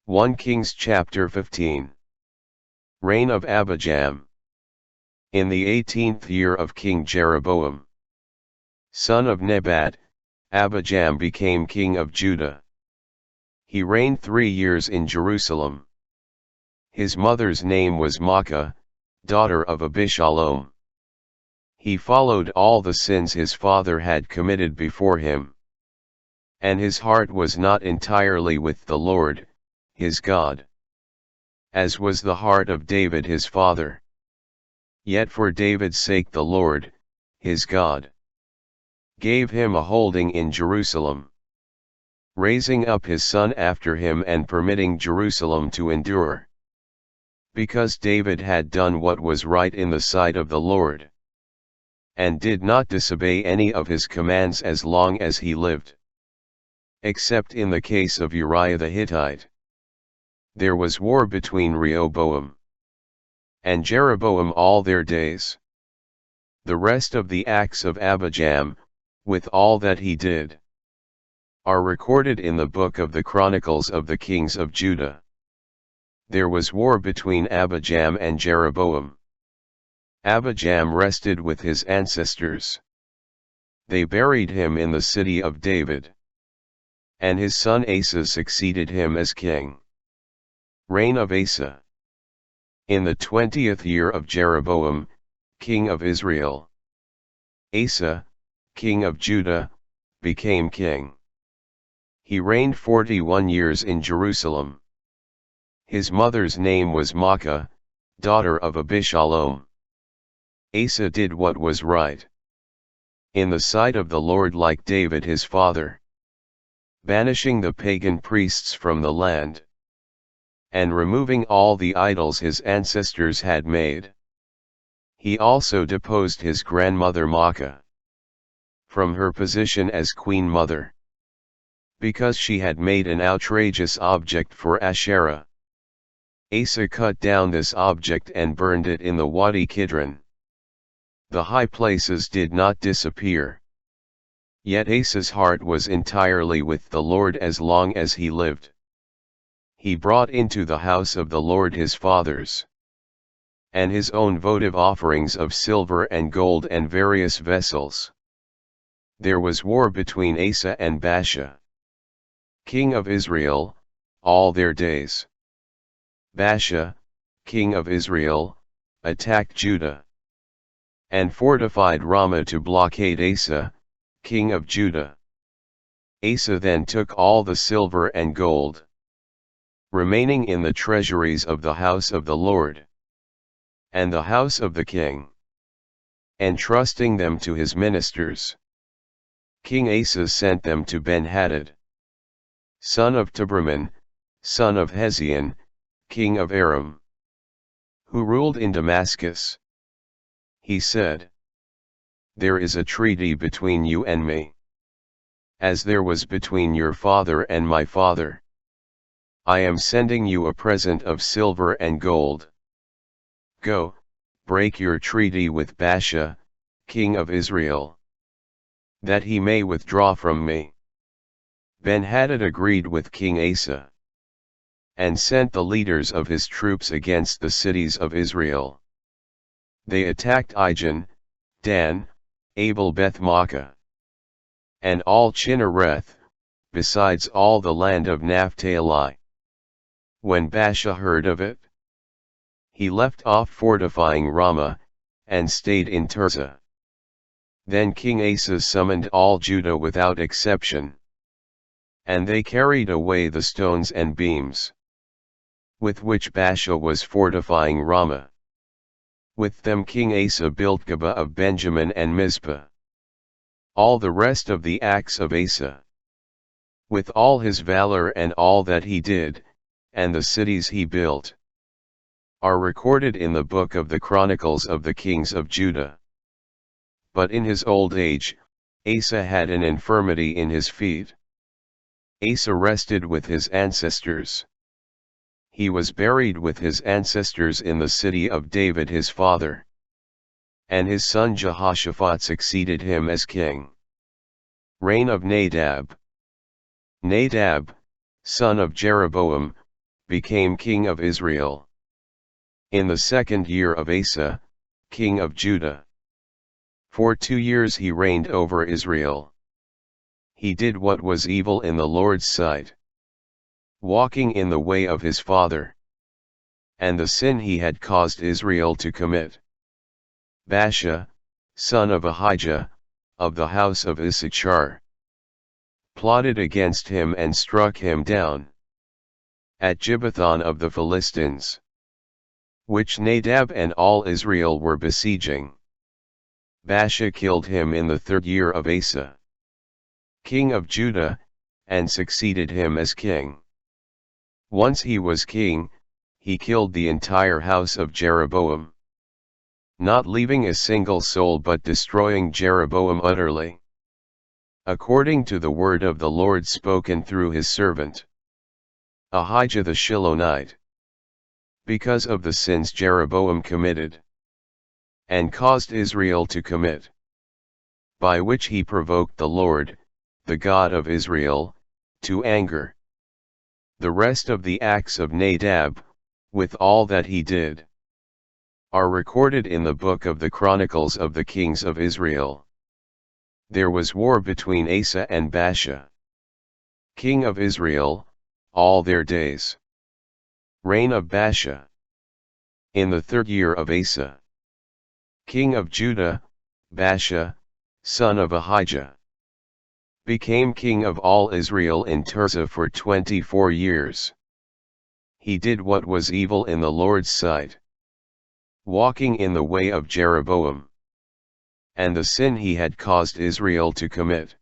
1 Kings chapter 15. Reign of Abijam. In the 18th year of King Jeroboam, son of Nebat, Abijam became king of Judah. He reigned 3 years in Jerusalem. His mother's name was Maacah, daughter of Abishalom. He followed all the sins his father had committed before him. And his heart was not entirely with the Lord, his God, as was the heart of David his father. Yet for David's sake the Lord, his God, gave him a holding in Jerusalem, raising up his son after him and permitting Jerusalem to endure, because David had done what was right in the sight of the Lord, and did not disobey any of his commands as long as he lived, except in the case of Uriah the Hittite. There was war between Rehoboam and Jeroboam all their days. The rest of the acts of Abijam, with all that he did, are recorded in the book of the Chronicles of the Kings of Judah. There was war between Abijam and Jeroboam. Abijam rested with his ancestors. They buried him in the city of David, and his son Asa succeeded him as king. Reign of Asa. In the 20th year of Jeroboam, king of Israel, Asa, king of Judah, became king. He reigned 41 years in Jerusalem. His mother's name was Maacah, daughter of Abishalom. Asa did what was right in the sight of the Lord, like David his father, banishing the pagan priests from the land, and removing all the idols his ancestors had made. He also deposed his grandmother Maacah from her position as queen mother, because she had made an outrageous object for Asherah. Asa cut down this object and burned it in the Wadi Kidron. The high places did not disappear. Yet Asa's heart was entirely with the Lord as long as he lived. He brought into the house of the Lord his fathers, and his own votive offerings of silver and gold and various vessels. There was war between Asa and Baasha, king of Israel, all their days. Baasha, king of Israel, attacked Judah, and fortified Ramah to blockade Asa, king of Judah. Asa then took all the silver and gold remaining in the treasuries of the house of the Lord, and the house of the king, entrusting them to his ministers. King Asa sent them to Ben-Hadad, son of Tabraman, son of Hezion, king of Aram, who ruled in Damascus. He said, "There is a treaty between you and me, as there was between your father and my father. I am sending you a present of silver and gold. Go, break your treaty with Baasha, king of Israel, that he may withdraw from me." Ben-Hadad agreed with King Asa, and sent the leaders of his troops against the cities of Israel. They attacked Ijon, Dan, Abel-Beth-Maacah, and all Chinnereth, besides all the land of Naphtali. When Baasha heard of it, he left off fortifying Ramah, and stayed in Tirzah. Then King Asa summoned all Judah without exception, and they carried away the stones and beams with which Baasha was fortifying Ramah. With them King Asa built Geba of Benjamin and Mizpah. All the rest of the acts of Asa, with all his valor and all that he did, and the cities he built, are recorded in the book of the Chronicles of the Kings of Judah. But in his old age, Asa had an infirmity in his feet. Asa rested with his ancestors. He was buried with his ancestors in the city of David his father, and his son Jehoshaphat succeeded him as king. Reign of Nadab. Nadab, son of Jeroboam, became king of Israel. In the 2nd year of Asa, king of Judah. For 2 years he reigned over Israel. He did what was evil in the Lord's sight, walking in the way of his father, and the sin he had caused Israel to commit. Baasha, son of Ahijah, of the house of Issachar, plotted against him and struck him down at Gibbethon of the Philistines, which Nadab and all Israel were besieging. Baasha killed him in the 3rd year of Asa, king of Judah, and succeeded him as king. Once he was king, he killed the entire house of Jeroboam, not leaving a single soul but destroying Jeroboam utterly, according to the word of the Lord spoken through his servant Ahijah the Shilonite, because of the sins Jeroboam committed, and caused Israel to commit, by which he provoked the Lord, the God of Israel, to anger. The rest of the acts of Nadab, with all that he did, are recorded in the book of the Chronicles of the Kings of Israel. There was war between Asa and Baasha, king of Israel, all their days. Reign of Baasha. In the 3rd year of Asa, king of Judah, Baasha, son of Ahijah, became king of all Israel in Tirzah for 24 years. He did what was evil in the Lord's sight, walking in the way of Jeroboam, and the sin he had caused Israel to commit.